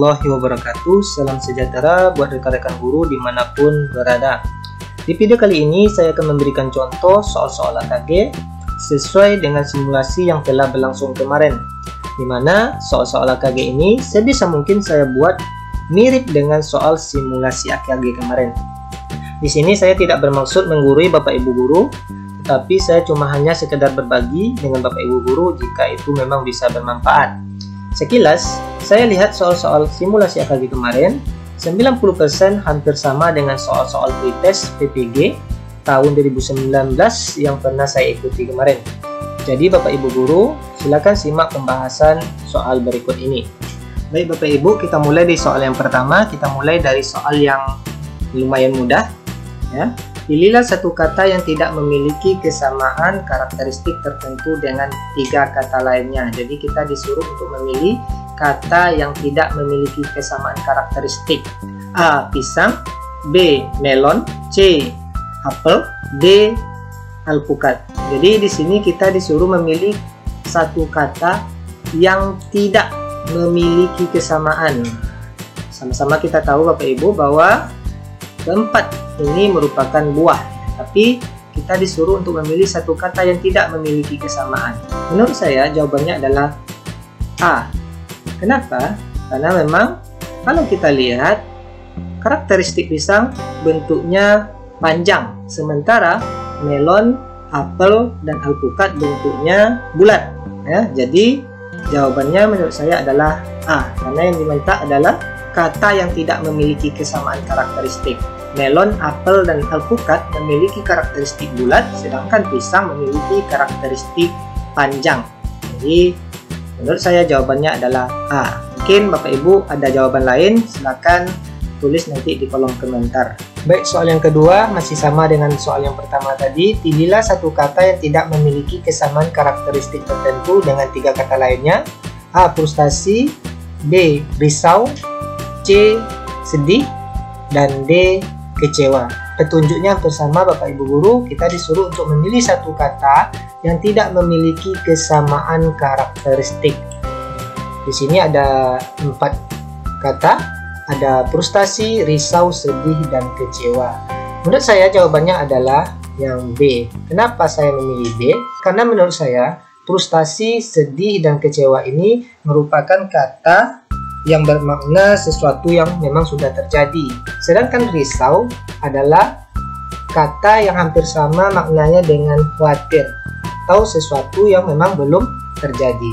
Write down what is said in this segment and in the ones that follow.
Warahmatullahi wabarakatuh. Salam sejahtera buat rekan-rekan guru dimanapun berada. Di video kali ini saya akan memberikan contoh soal-soal AKG sesuai dengan simulasi yang telah berlangsung kemarin, di mana soal-soal AKG ini sebisa mungkin saya buat mirip dengan soal simulasi AKG kemarin. Di sini saya tidak bermaksud menggurui Bapak Ibu guru, tetapi saya cuma hanya sekedar berbagi dengan Bapak Ibu guru jika itu memang bisa bermanfaat. Sekilas, saya lihat soal-soal simulasi AKG kemarin, 90% hampir sama dengan soal-soal pretest PPG tahun 2019 yang pernah saya ikuti kemarin. Jadi Bapak Ibu guru, silakan simak pembahasan soal berikut ini. Baik Bapak Ibu, kita mulai di soal yang pertama. Kita mulai dari soal yang lumayan mudah, ya. Pilihlah satu kata yang tidak memiliki kesamaan karakteristik tertentu dengan tiga kata lainnya. Jadi kita disuruh untuk memilih kata yang tidak memiliki kesamaan karakteristik. A. Pisang, B. Melon, C. Apel, D. Alpukat. Jadi di sini kita disuruh memilih satu kata yang tidak memiliki kesamaan. Sama-sama kita tahu Bapak Ibu bahwa keempat ini merupakan buah, tapi kita disuruh untuk memilih satu kata yang tidak memiliki kesamaan. Menurut saya jawabannya adalah A. Kenapa? Karena memang kalau kita lihat karakteristik pisang bentuknya panjang, sementara melon, apel, dan alpukat bentuknya bulat. Ya, jadi jawabannya menurut saya adalah A, karena yang diminta adalah kata yang tidak memiliki kesamaan karakteristik. Melon, apel, dan alpukat memiliki karakteristik bulat, sedangkan pisang memiliki karakteristik panjang. Jadi menurut saya jawabannya adalah A. Mungkin Bapak Ibu ada jawaban lain, silakan tulis nanti di kolom komentar. Baik, soal yang kedua masih sama dengan soal yang pertama tadi. Pilihlah satu kata yang tidak memiliki kesamaan karakteristik tertentu dengan tiga kata lainnya. A. Frustasi, B. Risau, C. Sedih, dan D. Kecewa. Petunjuknya hampir sama Bapak Ibu guru. Kita disuruh untuk memilih satu kata yang tidak memiliki kesamaan karakteristik. Di sini ada 4 kata, ada frustasi, risau, sedih, dan kecewa. Menurut saya jawabannya adalah yang B. Kenapa saya memilih B? Karena menurut saya frustasi, sedih, dan kecewa ini merupakan kata yang bermakna sesuatu yang memang sudah terjadi. Sedangkan risau adalah kata yang hampir sama maknanya dengan khawatir atau sesuatu yang memang belum terjadi.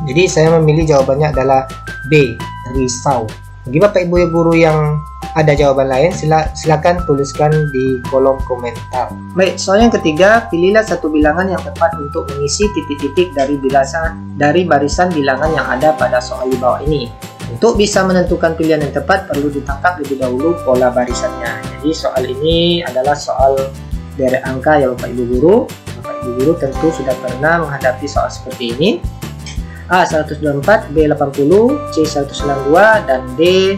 Jadi saya memilih jawabannya adalah B, risau. Bagi Bapak Ibu guru yang ada jawaban lain, silakan tuliskan di kolom komentar. Baik, soal yang ketiga, pilihlah satu bilangan yang tepat untuk mengisi titik-titik dari barisan bilangan yang ada pada soal di bawah ini. Untuk bisa menentukan pilihan yang tepat, perlu ditangkap lebih dahulu pola barisannya. Jadi soal ini adalah soal derek angka ya Bapak Ibu guru. Bapak Ibu guru tentu sudah pernah menghadapi soal seperti ini. A 124, B 80, C 192, dan D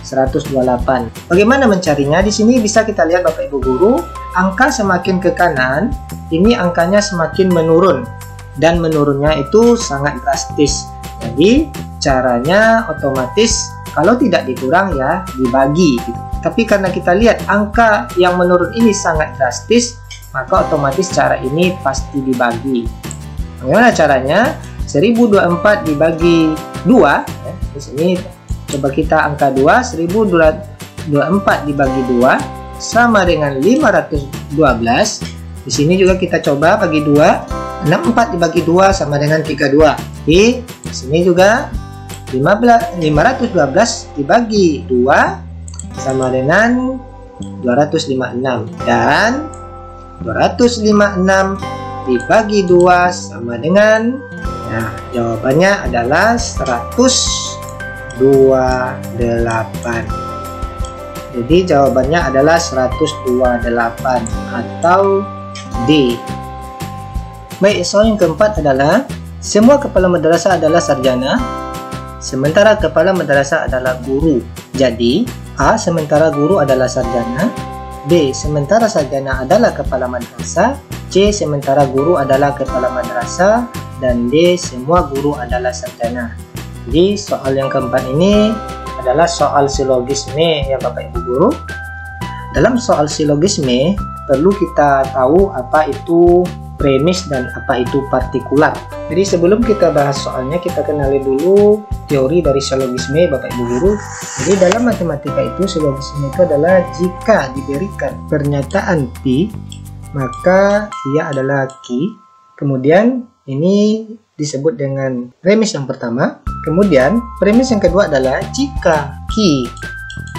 128. Bagaimana mencarinya? Di sini bisa kita lihat Bapak Ibu guru, angka semakin ke kanan, ini angkanya semakin menurun, dan menurunnya itu sangat drastis. Jadi caranya otomatis kalau tidak dikurang ya dibagi gitu. Tapi karena kita lihat angka yang menurun ini sangat drastis, maka otomatis cara ini pasti dibagi. Bagaimana caranya? 1024 dibagi 2 ya. Di sini coba kita angka 2, 1024 dibagi 2 sama dengan 512. Di sini juga kita coba bagi 2, 64 dibagi 2 sama dengan 32. Di sini juga 512 dibagi 2 sama dengan 256, dan 256 dibagi 2 sama dengan, nah jawabannya adalah 128. Jadi jawabannya adalah 128 atau D. Baik, soal yang keempat adalah semua kepala madrasah adalah sarjana, sementara kepala madrasah adalah guru. Jadi, A. Sementara guru adalah sarjana, B. Sementara sarjana adalah kepala madrasah, C. Sementara guru adalah kepala madrasah, dan D. Semua guru adalah sarjana. Jadi soal yang keempat ini adalah soal silogisme ya Bapak Ibu Guru. Dalam soal silogisme perlu kita tahu apa itu premis dan apa itu partikular. Jadi sebelum kita bahas soalnya, kita kenali dulu teori dari silogisme Bapak Ibu Guru. Jadi dalam matematika itu silogisme itu adalah jika diberikan pernyataan P, maka dia adalah Q. Kemudian ini disebut dengan premis yang pertama. Kemudian premis yang kedua adalah jika Q,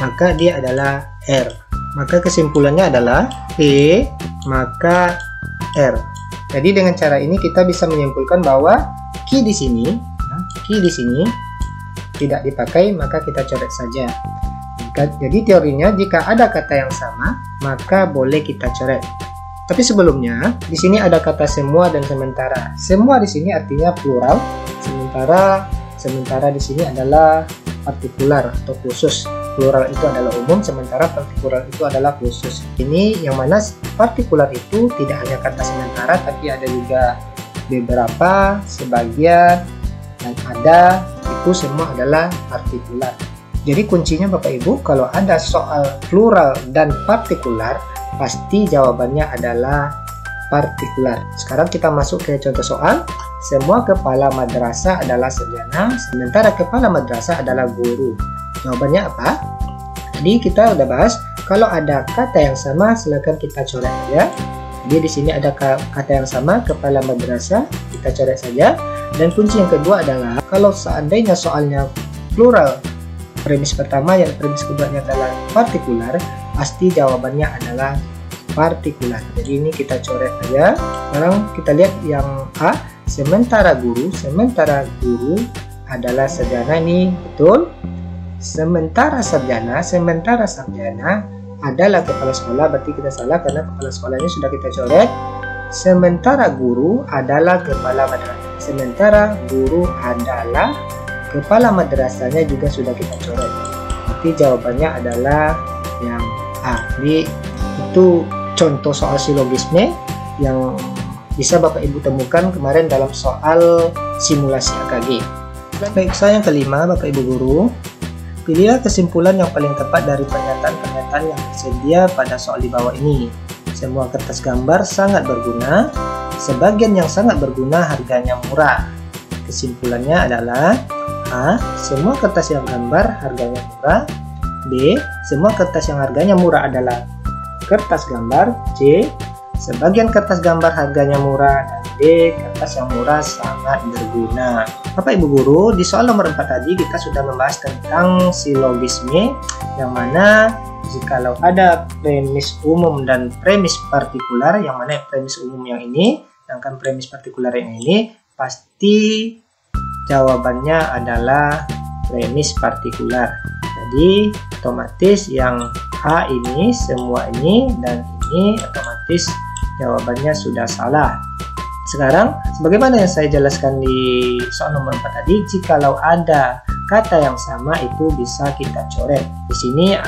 maka dia adalah R. Maka kesimpulannya adalah P maka R. Jadi dengan cara ini kita bisa menyimpulkan bahwa Q di sini, tidak dipakai, maka kita coret saja. Jadi teorinya jika ada kata yang sama, maka boleh kita coret. Tapi sebelumnya di sini ada kata semua dan sementara. Semua di sini artinya plural, sementara di sini adalah partikular atau khusus. Plural itu adalah umum, sementara partikular itu adalah khusus. Ini yang mana partikular itu tidak hanya kata sementara, tapi ada juga beberapa, sebagian, dan ada, itu semua adalah partikular. Jadi kuncinya Bapak Ibu, kalau ada soal plural dan partikular, pasti jawabannya adalah partikular. Sekarang kita masuk ke contoh soal. Semua kepala madrasah adalah sarjana, sementara kepala madrasah adalah guru. Jawabannya apa? Tadi kita udah bahas, kalau ada kata yang sama silakan kita coret ya. Jadi di sini ada kata yang sama, kepala madrasah, kita coret saja. Dan kunci yang kedua adalah kalau seandainya soalnya plural, premis pertama yang premis keduanya adalah partikular, pasti jawabannya adalah partikular. Jadi ini kita coret saja. Sekarang kita lihat yang A, sementara guru adalah sarjana, ini betul. Sementara sarjana adalah kepala sekolah, berarti kita salah karena kepala sekolahnya sudah kita coret. Sementara guru adalah kepala madrasah. Sementara guru adalah kepala madrasahnya juga sudah kita coret. Berarti jawabannya adalah yang A. Jadi itu contoh soal silogisme yang bisa Bapak Ibu temukan kemarin dalam soal simulasi AKG. Baik, yang kelima Bapak Ibu Guru, pilihlah kesimpulan yang paling tepat dari pernyataan-pernyataan yang tersedia pada soal di bawah ini. Semua kertas gambar sangat berguna. Sebagian yang sangat berguna harganya murah. Kesimpulannya adalah A. Semua kertas yang gambar harganya murah. B. Semua kertas yang harganya murah adalah kertas gambar. C. Sebagian kertas gambar harganya murah. Dan D. Kertas yang murah sangat berguna. Bapak Ibu Guru, di soal nomor 4 tadi kita sudah membahas tentang silogisme, yang mana jikalau ada premis umum dan premis partikular, yang mana premis umum yang ini, sedangkan premis partikular yang ini, pasti jawabannya adalah premis partikular. Jadi otomatis yang A ini, semua ini, dan ini otomatis jawabannya sudah salah. Sekarang, sebagaimana yang saya jelaskan di soal nomor 4 tadi, jikalau ada kata yang sama itu bisa kita coret. Di sini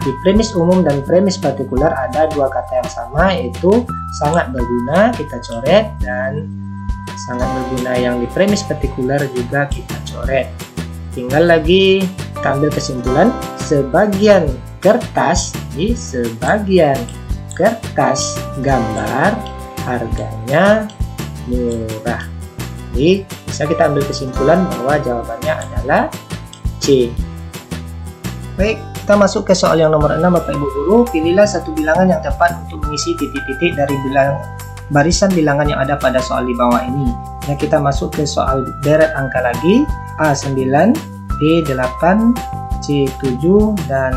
di premis umum dan premis partikular ada dua kata yang sama, yaitu sangat berguna kita coret, dan sangat berguna yang di premis partikular juga kita coret. Tinggal lagi kita ambil kesimpulan, sebagian kertas gambar harganya murah. Jadi bisa kita ambil kesimpulan bahwa jawabannya adalah C. Baik, kita masuk ke soal yang nomor 6 Bapak Ibu Guru. Pilihlah satu bilangan yang tepat untuk mengisi titik-titik dari barisan bilangan yang ada pada soal di bawah ini. Nah, kita masuk ke soal deret angka lagi. A9, B8, C7, dan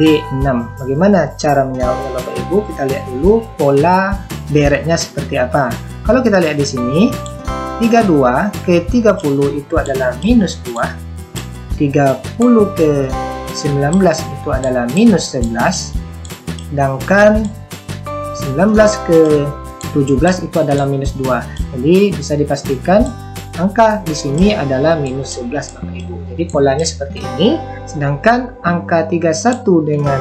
D6. Bagaimana cara menjawabnya Bapak Ibu? Kita lihat dulu pola deretnya seperti apa. Kalau kita lihat di sini, 32 ke 30 itu adalah minus 2, 30 ke 19 itu adalah minus 11, sedangkan 19 ke 17 itu adalah minus 2. Jadi bisa dipastikan angka di sini adalah minus 11 Bapak Ibu. Jadi polanya seperti ini. Sedangkan angka 31 dengan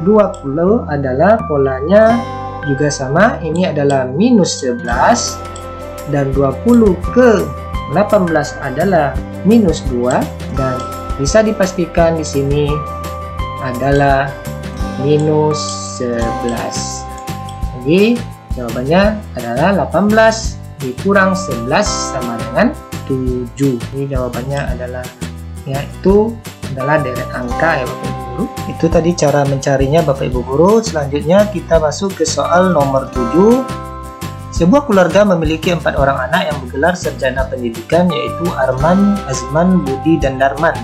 20 adalah polanya juga sama, ini adalah minus 11, dan 20 ke 18 adalah minus 2, dan Bisa dipastikan di sini adalah minus 11. Jadi jawabannya adalah 18 dikurang 11 sama dengan 7. Ini jawabannya adalah, yaitu adalah deret angka ya Bapak Ibu Guru. Itu tadi cara mencarinya Bapak Ibu Guru. Selanjutnya kita masuk ke soal nomor 7. Sebuah keluarga memiliki 4 orang anak yang bergelar sarjana pendidikan, yaitu Arman, Azman, Budi, dan Darman.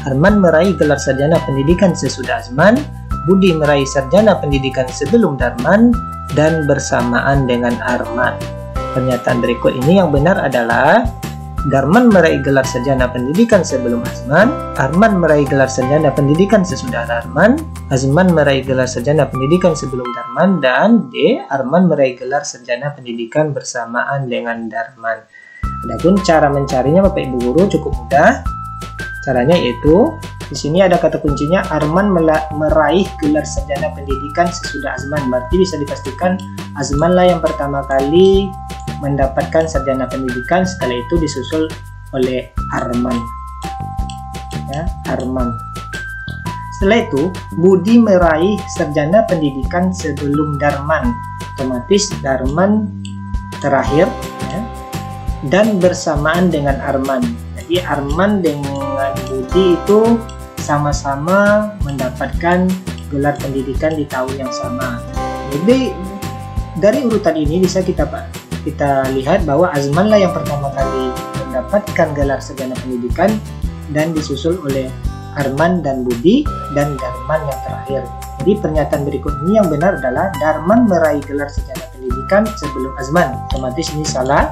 Arman meraih gelar sarjana pendidikan sesudah Azman, Budi meraih sarjana pendidikan sebelum Darman, dan bersamaan dengan Arman. Pernyataan berikut ini yang benar adalah Darman meraih gelar sarjana pendidikan sebelum Azman, Arman meraih gelar sarjana pendidikan sesudah Darman, Azman meraih gelar sarjana pendidikan sebelum Darman, dan D. Arman meraih gelar sarjana pendidikan bersamaan dengan Darman. Adapun cara mencarinya Bapak Ibu Guru cukup mudah. Caranya yaitu di sini ada kata kuncinya Arman meraih gelar sarjana pendidikan sesudah Azman. Berarti bisa dipastikan Azman lah yang pertama kali mendapatkan sarjana pendidikan, setelah itu disusul oleh Arman. Ya, Arman. Setelah itu Budi meraih sarjana pendidikan sebelum Darman. Otomatis Darman terakhir ya, dan bersamaan dengan Arman. Jadi Arman dengan Budi itu sama-sama mendapatkan gelar pendidikan di tahun yang sama. Jadi dari urutan ini bisa kita lihat bahwa Azman lah yang pertama kali mendapatkan gelar sarjana pendidikan dan disusul oleh Arman dan Budi, dan Darman yang terakhir. Jadi pernyataan berikut ini yang benar adalah Darman meraih gelar sarjana pendidikan sebelum Azman. Otomatis ini salah.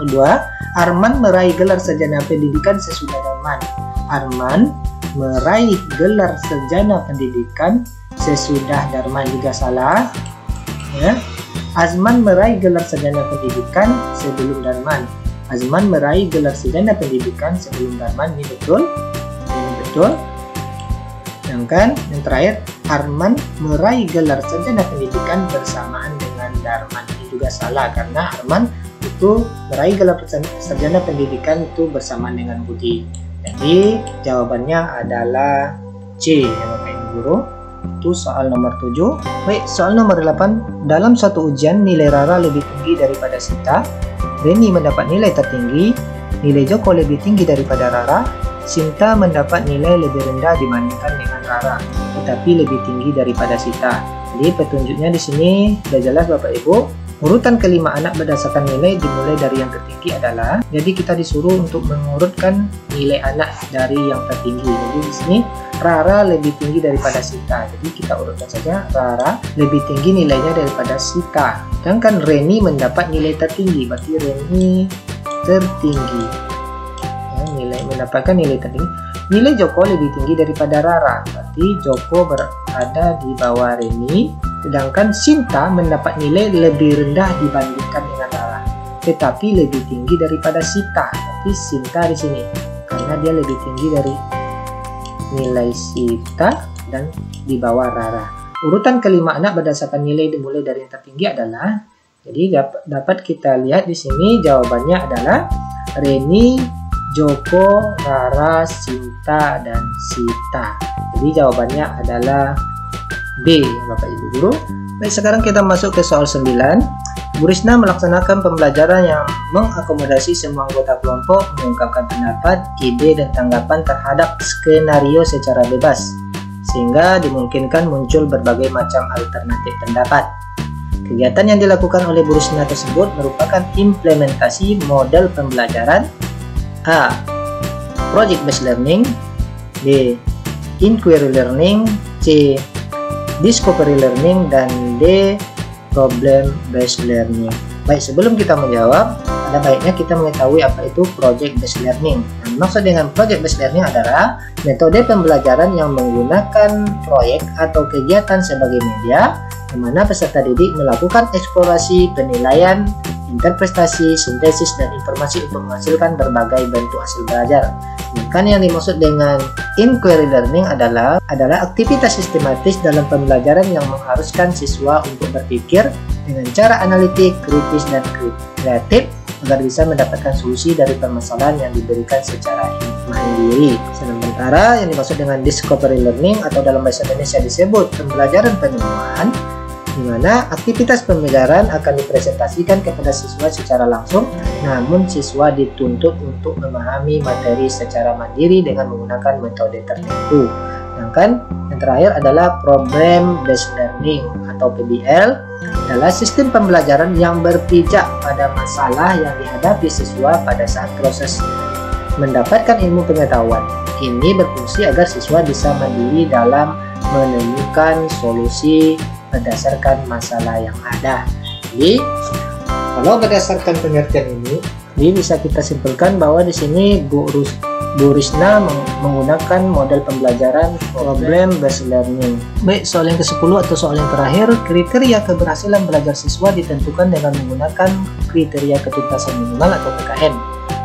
Kedua, Arman meraih gelar sarjana pendidikan sesudah Darman. Arman meraih gelar sarjana pendidikan sesudah Darman juga salah. Ya. Azman meraih gelar sarjana pendidikan sebelum Darman. Azman meraih gelar sarjana pendidikan sebelum Darman. Ini betul. Ini betul. Sedangkan yang terakhir, Arman meraih gelar sarjana pendidikan bersamaan dengan Darman. Ini juga salah karena Arman itu meraih gelar sarjana pendidikan itu bersamaan dengan Budi. Jadi jawabannya adalah C ya Bapak Ibu Guru. Itu soal nomor 7. Baik, soal nomor 8. Dalam suatu ujian nilai Rara lebih tinggi daripada Sinta, Reni mendapat nilai tertinggi, nilai Joko lebih tinggi daripada Rara, Sinta mendapat nilai lebih rendah dibandingkan dengan Rara, tetapi lebih tinggi daripada Sinta. Jadi petunjuknya di sini sudah jelas Bapak Ibu. Urutan kelima anak berdasarkan nilai dimulai dari yang tertinggi adalah, jadi kita disuruh untuk mengurutkan nilai anak dari yang tertinggi. Jadi di sini Rara lebih tinggi daripada Sita. Jadi kita urutkan saja Rara lebih tinggi nilainya daripada Sita. Sedangkan Reni mendapat nilai tertinggi, berarti Reni tertinggi. Ya, mendapatkan nilai tertinggi. Nilai Joko lebih tinggi daripada Rara, berarti Joko berada di bawah Reni. Sedangkan Sinta mendapat nilai lebih rendah dibandingkan dengan Rara, tetapi lebih tinggi daripada Sita. Berarti Sinta di sini karena dia lebih tinggi dari nilai Sita dan di bawah Rara. Urutan kelima anak berdasarkan nilai dimulai dari yang tertinggi adalah, jadi dapat kita lihat di sini jawabannya adalah Reni, Joko, Rara, Sinta, dan Sita. Jadi jawabannya adalah B, Bapak Ibu Guru. Baik, sekarang kita masuk ke soal 9. Bu Risna melaksanakan pembelajaran yang mengakomodasi semua anggota kelompok, mengungkapkan pendapat, ide, dan tanggapan terhadap skenario secara bebas, sehingga dimungkinkan muncul berbagai macam alternatif pendapat. Kegiatan yang dilakukan oleh Bu Risna tersebut merupakan implementasi model pembelajaran A. Project based learning, B. Inquiry learning, C. Discovery learning, dan D. Problem based learning. Baik, sebelum kita menjawab, ada baiknya kita mengetahui apa itu project based learning. Nah, maksud dengan project based learning adalah metode pembelajaran yang menggunakan proyek atau kegiatan sebagai media, di mana peserta didik melakukan eksplorasi, penilaian, interpretasi, sintesis, dan informasi untuk menghasilkan berbagai bentuk hasil belajar. Sedangkan yang dimaksud dengan inquiry learning adalah aktivitas sistematis dalam pembelajaran yang mengharuskan siswa untuk berpikir dengan cara analitik, kritis, dan kreatif agar bisa mendapatkan solusi dari permasalahan yang diberikan secara input. mandiri. Sementara yang dimaksud dengan discovery learning atau dalam bahasa Indonesia disebut pembelajaran penemuan, di mana aktivitas pembelajaran akan dipresentasikan kepada siswa secara langsung, namun siswa dituntut untuk memahami materi secara mandiri dengan menggunakan metode tertentu. Sedangkan yang terakhir adalah problem based learning atau PBL, adalah sistem pembelajaran yang berpijak pada masalah yang dihadapi siswa pada saat proses mendapatkan ilmu pengetahuan. Ini berfungsi agar siswa bisa mandiri dalam menemukan solusi berdasarkan masalah yang ada. Jadi, kalau berdasarkan pengertian ini bisa kita simpulkan bahwa di sini Bu Risna menggunakan model pembelajaran problem based learning. Baik, soal yang ke-10 atau soal yang terakhir, kriteria keberhasilan belajar siswa ditentukan dengan menggunakan kriteria ketuntasan minimal atau KKM.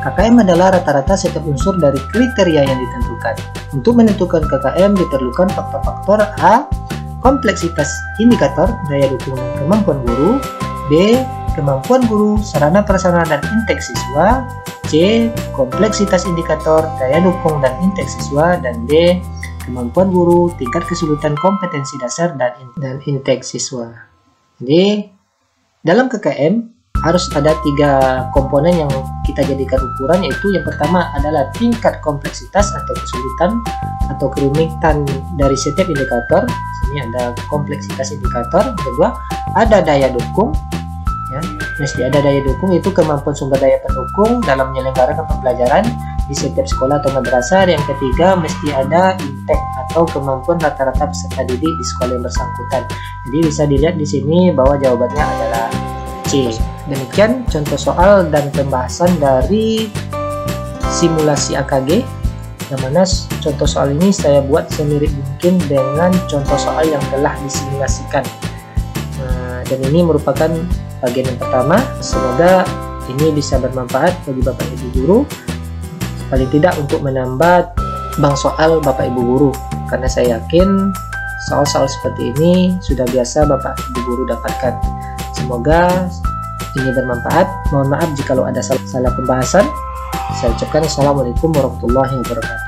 KKM adalah rata-rata setiap unsur dari kriteria yang ditentukan. Untuk menentukan KKM diperlukan faktor-faktor A. Kompleksitas indikator, daya dukung dan kemampuan guru. B. Kemampuan guru, sarana prasarana dan inteks siswa. C. Kompleksitas indikator, daya dukung dan inteks siswa. Dan D. Kemampuan guru, tingkat kesulitan kompetensi dasar dan inteks siswa. Jadi, dalam KKM harus ada 3 komponen yang kita jadikan ukuran, yaitu yang pertama adalah tingkat kompleksitas atau kesulitan atau kerumitan dari setiap indikator. Sini ada kompleksitas indikator. Yang kedua, ada daya dukung. Ya, mesti ada daya dukung, itu kemampuan sumber daya pendukung dalam menyelenggarakan pembelajaran di setiap sekolah atau madrasah. Yang ketiga, mesti ada intek atau kemampuan rata-rata peserta didik di sekolah yang bersangkutan. Jadi bisa dilihat di sini bahwa jawabannya adalah C. Demikian contoh soal dan pembahasan dari simulasi AKG, yang mana contoh soal ini saya buat semirip mungkin dengan contoh soal yang telah disimulasikan. Dan ini merupakan bagian yang pertama. Semoga ini bisa bermanfaat bagi Bapak Ibu guru, paling tidak untuk menambah bank soal Bapak Ibu guru, karena saya yakin soal-soal seperti ini sudah biasa Bapak Ibu guru dapatkan. Semoga ini bermanfaat. Mohon maaf jika ada salah pembahasan. Saya ucapkan Assalamualaikum warahmatullahi wabarakatuh.